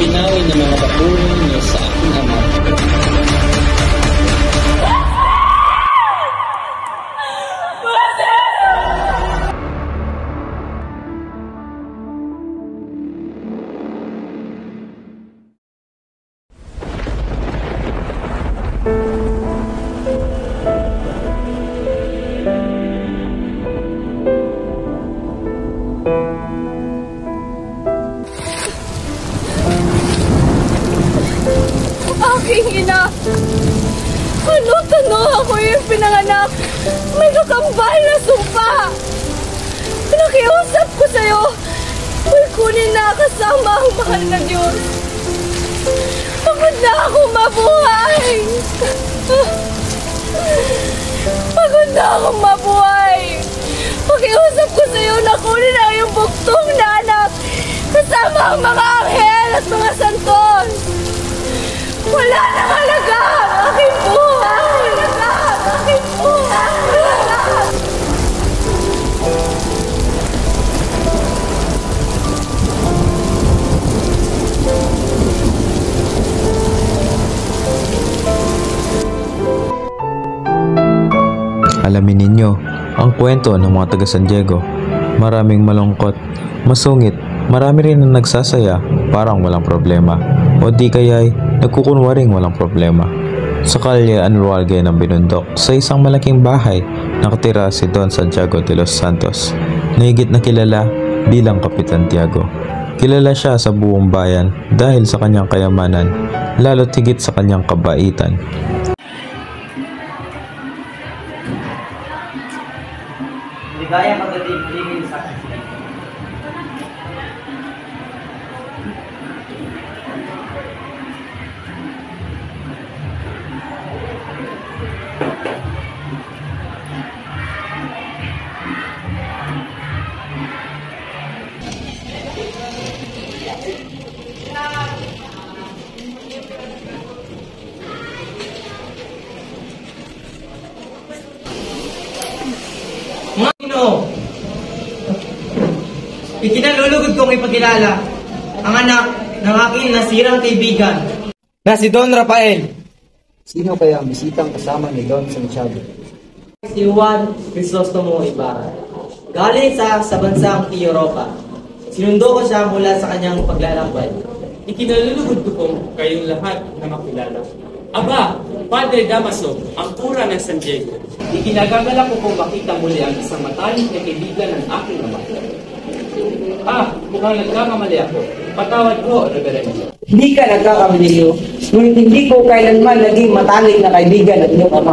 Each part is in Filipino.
binawi ng mga bakuran ninyo sa aking ama. Aking ina! Ano tanong ako yung pinanganak? May kakambal na sumpa! Nakiusap ko sa'yo! May kunin na kasama ang mahal na Diyos! Pagod na ako mabuhay! Pagod na ako mabuhay! Pakiusap ko sa'yo na kunin na yung buktong na anak kasama ang mga anghel at mga santos! Wala nang halaga ang aking buhay! Wala ang aking buhay! Alamin ninyo ang kwento ng mga taga San Diego. Maraming malungkot, masungit, marami rin na nagsasaya parang walang problema. O di kaya'y nagkukunwaring walang problema. Sa kalye Anrualge ng Binundok, sa isang malaking bahay, nakatira si Don Santiago de los Santos, na higit na kilala bilang Kapitan Tiago. Kilala siya sa buong bayan dahil sa kanyang kayamanan, lalo't higit sa kanyang kabaitan. Ligaya pagdating sa akin. Mga ikinalulugod kong ipakilala ang anak ng aking nasirang kaibigan na si Don Rafael. Sino kaya ang bisitang kasama ni Don Santiago? Si Juan Crisostomo Ibarra. Galing sa bansang Europa. Sinundo ko siya mula sa kanyang paglalakbay. Ikinalulugod ko po kayong lahat na makilala. Aba, Padre Damaso, ang pura ng San Diego. Ikinagagalak ko kung makita muli ang isang matalik na kaibigan ng aking ama. Mukhang nagkakamali ako. Patawad ko, Reverendo. Hindi ka nagkakamali, ngunit hindi ko kailanman naging matalik na kaibigan ng iyong ama.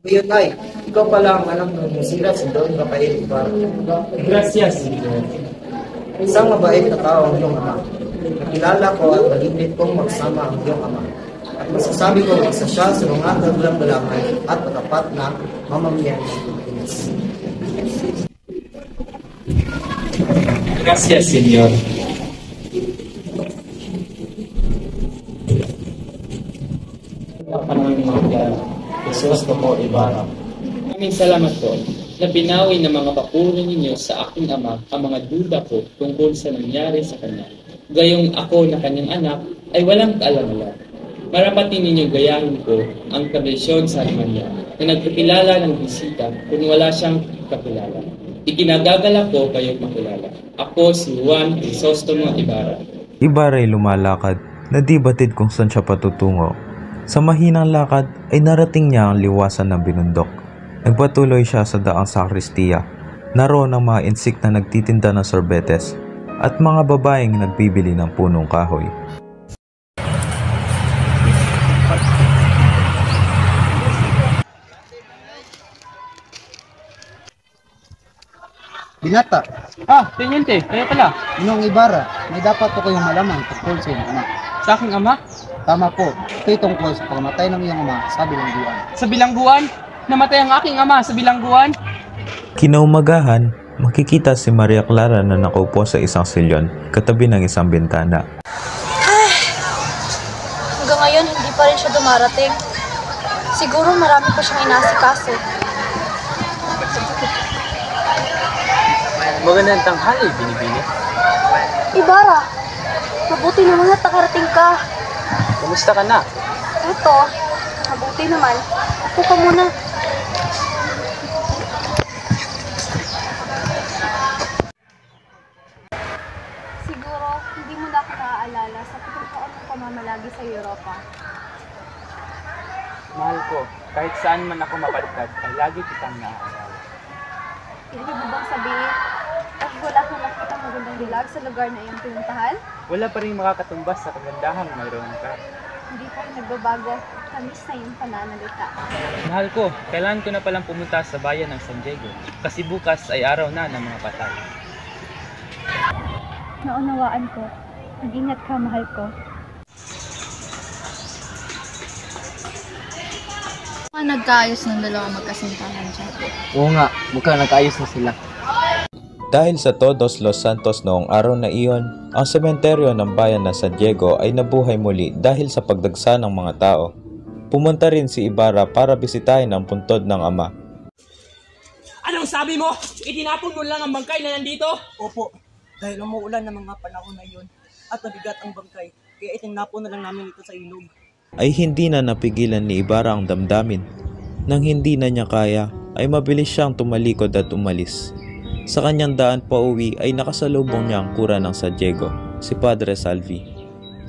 Ngayon ay, ikaw pala ang anak ng nasira si Don Rafael Ibarra. Gracias, Señor. Isang mabait na tao ang iyong ama. Nakilala ko at malimit kong magsama ang iyong ama. At masasabi ko isa siya sa mga kagulang balakay at matapat na mamamayan ng Pilipinas. Gracias, Señor. Panahon mga kiyala, Crisostomo Ibarra. Maraming salamat po na binawi ng mga bakuran ninyo sa aking ama ang mga duda ko tungkol sa nangyari sa kanya. Gayong ako na kanyang anak ay walang kaalam-alam. Marapat ninyo gayahin ko ang tradisyon sa Alemanya na nagkakilala ng bisita kung wala siyang kakilala. Ikinagagalak ko kayong makilala. Ako si Juan Crisostomo Ibarra. Ibarra ay lumalakad na di batid kung saan siya patutungo. Sa mahinang lakad ay narating niya ang liwasan ng Binundok. Nagpatuloy siya sa daang sakristiya. Naroon ang mga insik na nagtitinda ng sorbetes at mga babaeng nagbibili ng punong kahoy. Binata, Teniente, kaya pala. Inong Ibarra, may dapat po kayong malaman tungkol sa iyong anak. Sa aking ama, Tama po, ito'y tungkol sa pagkamatay ng iyong ama sa bilangguan. sa bilangguan, namatay ang aking ama sa bilangguan. Kinaumagahan, makikita si Maria Clara na nakaupo sa isang silyon katabi ng isang bintana. Hanggang ngayon, hindi pa rin siya dumarating. Siguro marami pa siyang inasikaso. Magandang tanghali, Binibini. Ibarra, Buti naman at nakarating ka. Kumusta ka na? Ito, mabuti naman. Upo ka muna. Siguro, hindi mo na ako naaalala sa pagkakaon ng pamamalagi sa Europa. Mahal ko, kahit saan man ako mapadpad, ay lagi kitang naaalala. Hindi mo bang sabihin, at wala kang nakita magandang dilag sa lugar na iyong pinuntahan? Wala pa rin makakatumbas sa kagandahang mayroon ka. Hindi pa rin nagbabago. Tamis na iyong pananalita. Mahal ko, kailangan ko na palang pumunta sa bayan ng San Diego kasi bukas ay araw na ng mga patay. Naunawaan ko. Mag-ingat ka, mahal ko. Nagkaayos ng dalawang magkasintahan siya. Oo nga, mukhang nagkaayos na sila. Dahil sa Todos los Santos noong araw na iyon, ang sementeryo ng bayan ng San Diego ay nabuhay muli dahil sa pagdagsa ng mga tao. Pumunta rin si Ibarra para bisitahin ang puntod ng ama. Anong sabi mo? Itinapon mo lang ang bangkay na nandito? Opo, dahil umuulan ng mga panahon na iyon at nabigat ang bangkay, kaya itinapon na lang namin ito sa ilog. Ay hindi na napigilan ni Ibarra ang damdamin. Nang hindi na niya kaya, ay mabilis siyang tumalikod at umalis. Sa kanyang daan pauwi ay nakasalubong niya ang kura ng San Diego, si Padre Salvi.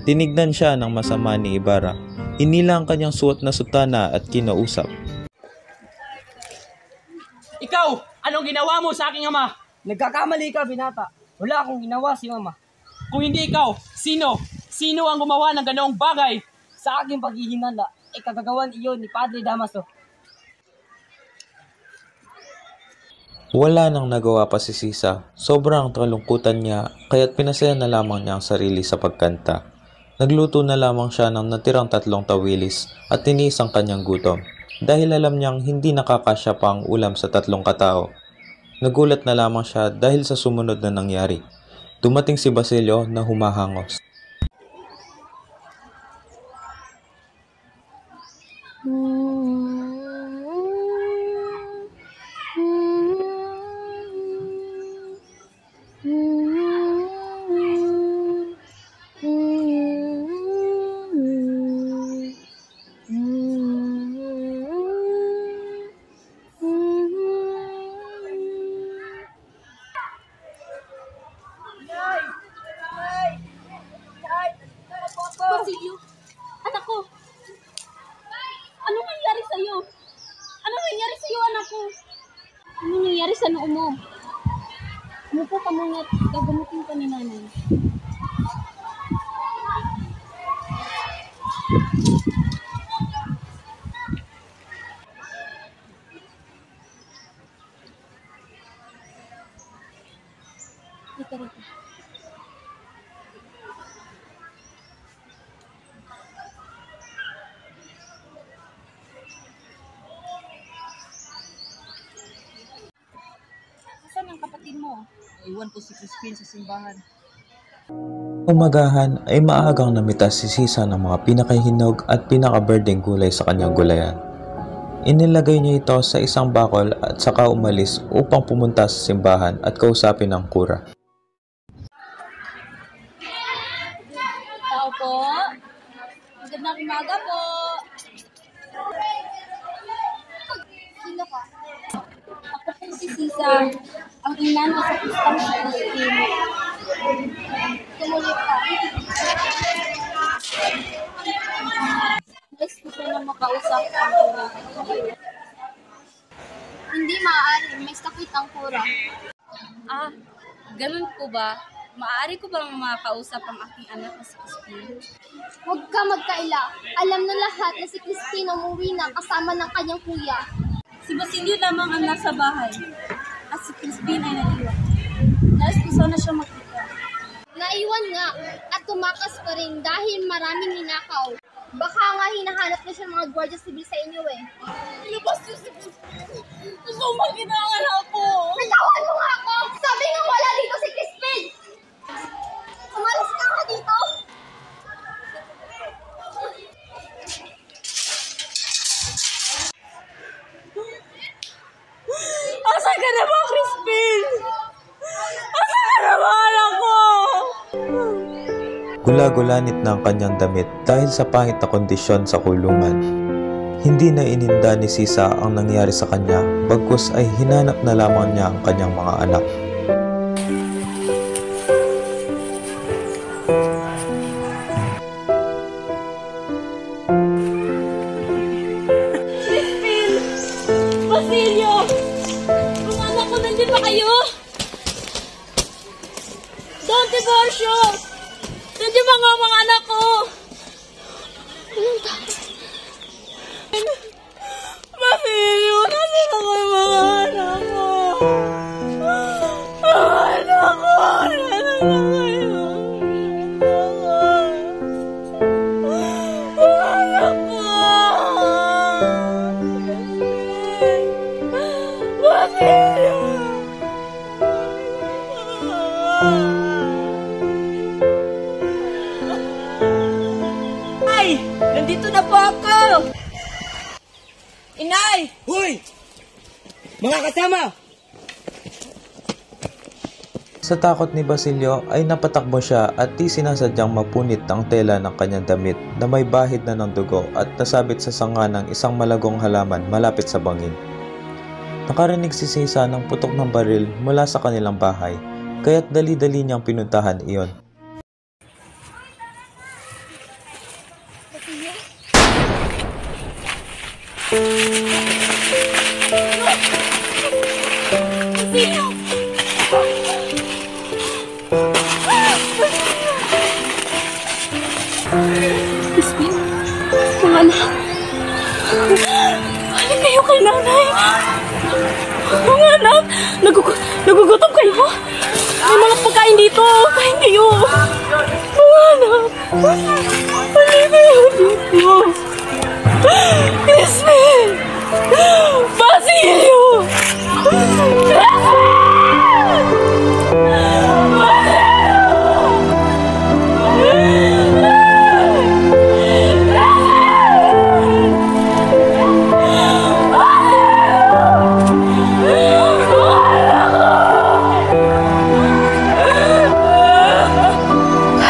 Tinignan siya ng masama ni Ibarra, hinila ang kanyang suot na sutana at kinausap. Ikaw, anong ginawa mo sa aking ama? Nagkakamali ka, binata. Wala akong ginawa si mama. Kung hindi ikaw, sino? Sino ang gumawa ng ganoong bagay? Sa aking paghihinala, ay kagagawan iyon ni Padre Damaso. Wala nang nagawa pa si Sisa. Sobrang kalungkutan niya, kaya't pinasaya na lamang niya ang sarili sa pagkanta. Nagluto na lamang siya ng natirang 3 tawilis at tinis ang kanyang gutom. Dahil alam niyang hindi nakakasya pa ang ulam sa 3 katao. Nagulat na lamang siya dahil sa sumunod na nangyari. Dumating si Basilio na humahangos. Basilio, anak ko. Anong nangyari sa'yo? Anong nangyari sa'yo, anak ko? Anong nangyari sa noo mo? Umupo ka muna at gagamutin ka ni nanay. Rito. Saan ang kapatid mo? Iwan ko si Crispin sa simbahan. Umagahan ay maagang namitas si Sisa ng mga pinakahinog at pinakaberdeng gulay sa kanyang gulayan. Inilagay niya ito sa isang bakol at saka umalis upang pumunta sa simbahan at kausapin ang kura. Tao po. Magandang umaga po. Sino ka? Ako po si Sisa, ang ina ng sa Kristang Christine. Tumulit ka. Guys, gusto na makausap ang kura. Hindi maaari, may sakit ang kura. Ah, ganun po ba? Maaari ko bang makausap ang aking anak na si Crispin? Huwag ka magkaila. Alam na lahat na si Christine umuwi na kasama ng kanyang kuya. Si Basilio lamang ang nasa bahay at si Crispin ay naiwan. Nais ko sana siya makita. Naiwan nga at tumakas pa rin dahil maraming ninakaw. Baka nga hinahanap na siya ng mga Guardia Civil sa inyo eh. Labas niyo si Crispin! Gusto ko makita ang anak ko! Bitawan mo nga ako! Sabi nga wala dito si Crispin! Umalis ka nga dito! Asan ka na ba, Crispin? Asan ka na ba, anak ko? Gula-gulanit na ang kanyang damit dahil sa pangit na kondisyon sa kulungan. Hindi na ininda ni Sisa ang nangyari sa kanya, bagkus ay hinanap na lamang niya ang kanyang mga anak. Basilio! Mga anak ko, nandun ba kayo? Don Tiburcio! Nandun ba nga mga anak ko? Basilio, nandun ba kayo mga anak ko? Mga anak ko, nandun ba kayo? Mga anak ko! Basilio! Ay! Nandito na po ako! Inay! Hoy! Mga kasama! Sa takot ni Basilio ay napatakbo siya at di sinasadyang mapunit ang tela ng kanyang damit na may bahid na ng dugo at nasabit sa sanga ng isang malagong halaman malapit sa bangin. Nakarinig si Sisa ng putok ng baril mula sa kanilang bahay, kaya't dali-dali niyang pinuntahan iyon. Crispin, mga anak. Balik kayo kay nanay. Mga anak, nagugutom kayo? May mga pagkain dito. Kain kayo. Mga anak, balik kayo dito. Crispin! Basilio!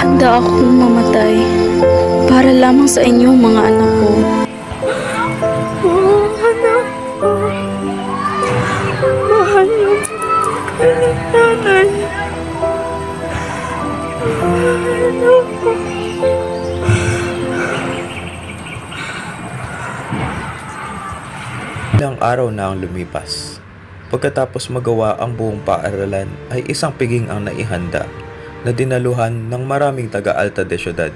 Handa akong mamatay para lamang sa inyo, mga anak ko. Anak ko, mahal mo kaling nanay. Anak ko. Ilang araw na ang lumipas. Pagkatapos magawa ang buong paaralan ay isang piging ang naihanda na dinaluhan ng maraming taga-alta de syudad.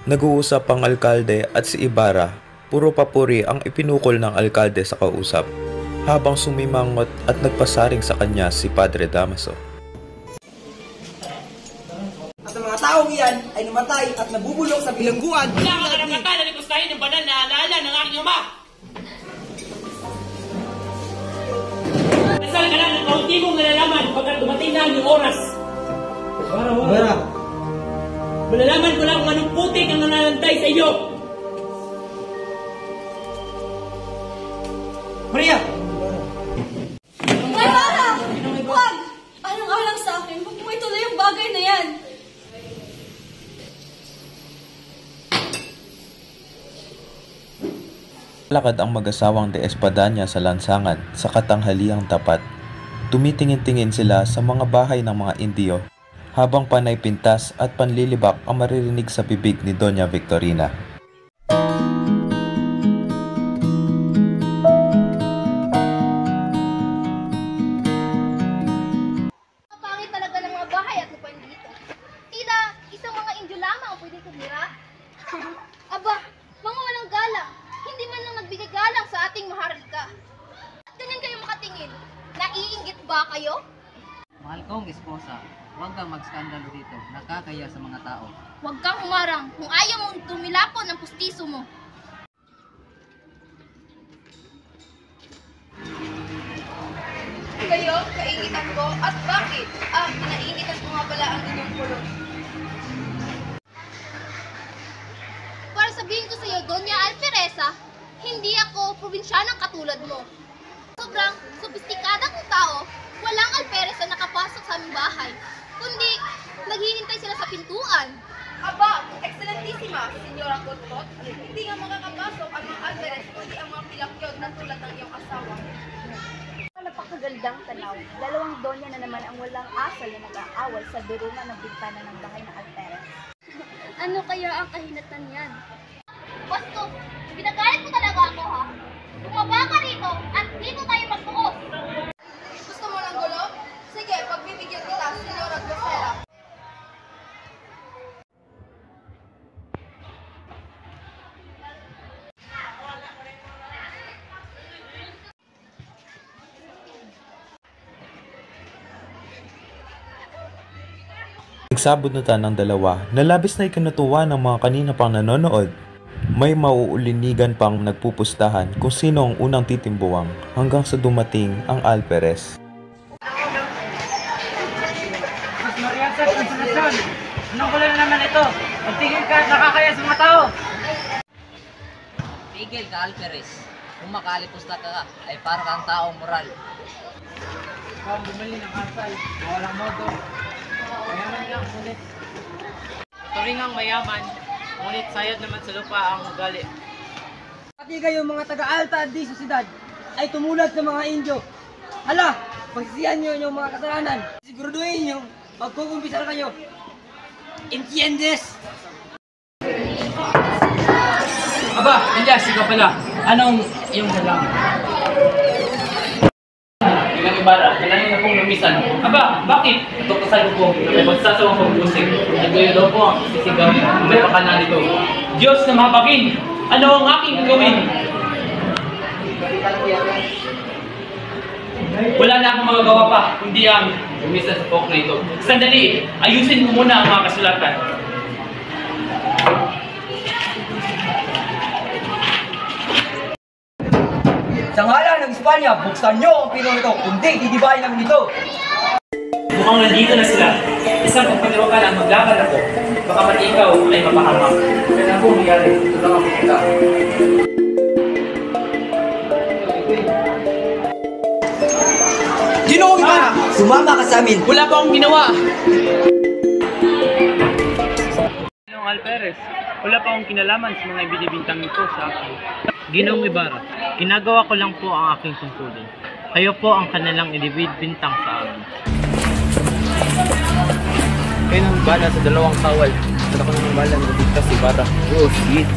Nag-uusap ang alkalde at si Ibarra, puro papuri ang ipinukol ng alkalde sa kausap, habang sumimangot at nagpasaring sa kanya si Padre Damaso. At ang mga taong iyan ay namatay at nabubulok sa bilangguan. Wala ka karapatan na likustahin ng banal na alaala ng aking ama! Nasal ka lang ng kaunti mong nalalaman pagkat dumating na ang iyong oras. Ibarra! Malalaman ko lang kung anong putik ang nananantay sa iyo. Maria! Ay, Mara! Huwag! Alang-alang sa akin, huwag mo ituloy yung bagay na yan. Lakad ang mag-asawang de Espadanya sa lansangan sa katanghaliang tapat. Tumitingin-tingin sila sa mga bahay ng mga Indiyo, habang panay pintas at panlilibak ang maririnig sa bibig ni Doña Victorina. Pangit talaga ng mga bahay at lupain dito. Tila, isang mga Indyo lamang ang pwedeng tumira. Aba, mga walang galang. Hindi man lang nagbigay galang sa ating maharlika. Ganyan kayo makatingin. Naiinggit ba kayo? Mahal kong esposa, huwag kang magskandalo dito. Nakakaya sa mga tao. Huwag kang humarang kung ayaw mong tumilapon ang pustiso mo. Kayo, kaingitan ko, at bakit? Naiingitan ko nga pala ang inyong kulot. Para sabihin ko sa iyo, Doña Alfereza, hindi ako probinsyanang katulad mo. Sobrang sopistikada kong tao, walang alferez na nakapasok sa aming bahay, kundi naghihintay sila sa pintuan. Aba, Excelentísima, Senyora Kotkot, hindi nga makakapasok ang mga Alvarez kundi ang mga pilakyod na tulad ng iyong asawa. Napakagandang tanaw. Dalawang donya na naman ang walang asal na nag-aaway sa durungan ng bintana ng bahay ng Alvarez. Ano kaya ang kahinatan niyan? Basto, pinagalit mo talaga ako ha? Bumaba ka rito at dito tayo magbuos. Gusto mo ng gulo? Sige, pagbibigyan kita, Senyora Grosera. Nagsabunutan ng dalawa na labis na ikinutuwa ng mga kanina pang nanonood. May mauulinigan pang nagpupustahan kung sino ang unang titimbuwang hanggang sa dumating ang Alvarez. Anong kulay na naman ito? Magtigil ka at nakakaya sa mga tao! Tigil ka, Alvarez. Kung makalipusta ka ay para kang taong moral. Ikaw ang bumili ng asal na walang modo. Mayaman lang, ngunit turingang mayaman, ngunit sayad naman sa lupa ang ugali. Pati kayo mga taga-Alta at di Sociedad ay tumulad sa mga Indio. Hala, pagsisihan nyo yung mga kasalanan. Siguraduhin nyo, magkukumpisal kayo. Entiendes? Aba, Elias, ikaw pala. Anong iyong salamat? Ilang Ibarra, kailangan na pong lumisan. Aba, bakit? Natukasan ko po, may magsasawang pag-usig. At gayon daw po ang sisigaw ng may pakana nito. Diyos na mapagin, ano ang aking gagawin? Wala na akong magagawa pa, kundi ang lumisan sa pok na ito. Sandali, ayusin mo muna ang mga kasulatan. Sa ngalan ng Espanya, buksan nyo ang pinong ito, kundi gigibahin namin ito. Mukhang nandito na sila. Isang pagpaniwaka lang maglakad ako. Baka man ikaw ay mapahamak. Kaya na po nangyari. Ito lang ako kita. Ginoong Ibarra, sumama ka sa amin. Wala pa akong ginawa. Ginoong Alvarez, wala pa akong kinalaman sa mga ibinibintang nito sa akin. Ginoong Ibarra, ginagawa ko lang po ang aking tungkulin. Kayo po ang kanilang inibibintang sa amin. Kayo nang bala sa dalawang kawal. At ako nang bala na ligtas si Ibarra. Oh, shit.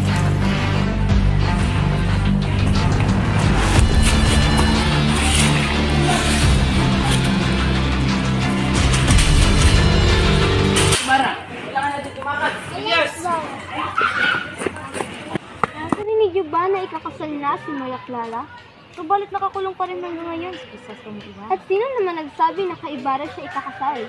Ibarra, kailangan natin tumakas. Yes! Narinig niyo ba na ikakasal na si Maya Clara? Subalit nakakulong pa rin hanggang ngayon. At sino naman nagsabi na kay Ibarra siya ikakasal?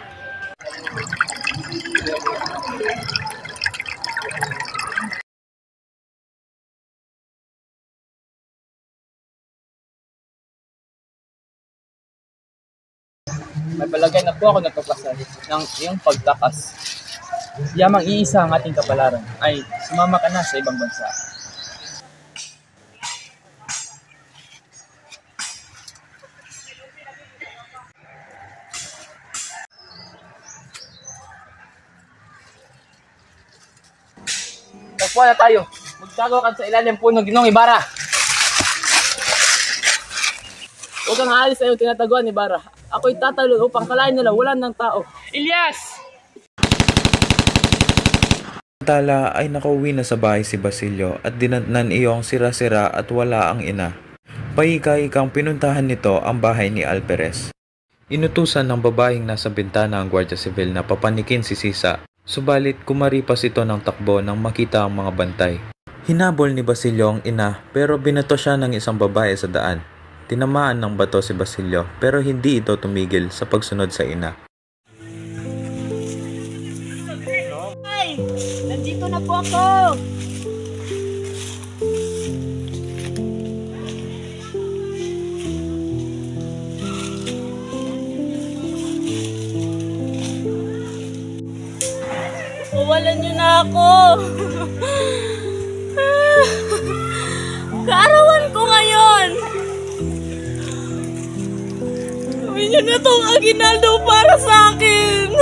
May palagay na po ako nagpapasal ng iyong pagtakas. Yamang iisa ang ating kapalaran ay sumama ka na sa ibang bansa. Tagpuan na tayo. Magtago ka sa ilalim puno, Ginoong Ibarra. Huwag kang aalis sa iyong tinataguan, Ibarra. Ako'y tatalon upang kalahin nila wala ng tao. Elias! Samantala ay nakauwi na sa bahay si Basilio at dinatnan iyong sira-sira at wala ang ina. Paika-ikang pinuntahan nito ang bahay ni Alvarez. Inutusan ng babaeng nasa bintana ang Guardia Civil na papanikin si Sisa. Subalit kumaripas ito ng takbo nang makita ang mga bantay. Hinabol ni Basilio ang ina pero binato siya ng isang babae sa daan. Tinamaan ng bato si Basilio pero hindi ito tumigil sa pagsunod sa ina. Ay! Nandito na po ako! Pawalan niyo na ako! Kaarawan ko ngayon! Gawin niyo na tong aginaldo para sa akin!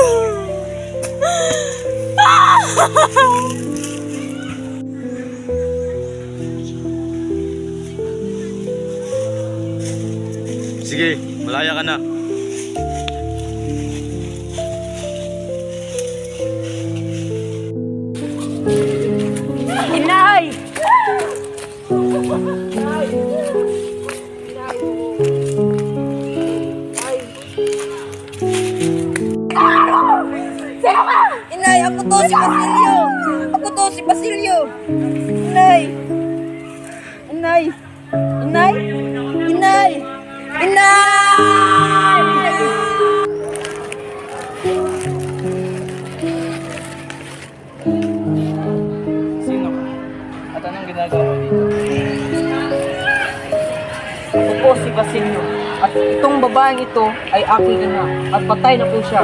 Sige, malaya ka na. Inay! Sino ka? Inay, ako to si Basilio! Ako to si Basilio! Inay! Inay! Inay! Inay! Inay! Sino ka? At anong ginagawa mo dito? Ako po si Basilio. At itong babaeng ito ay aking ina. At patay na po siya.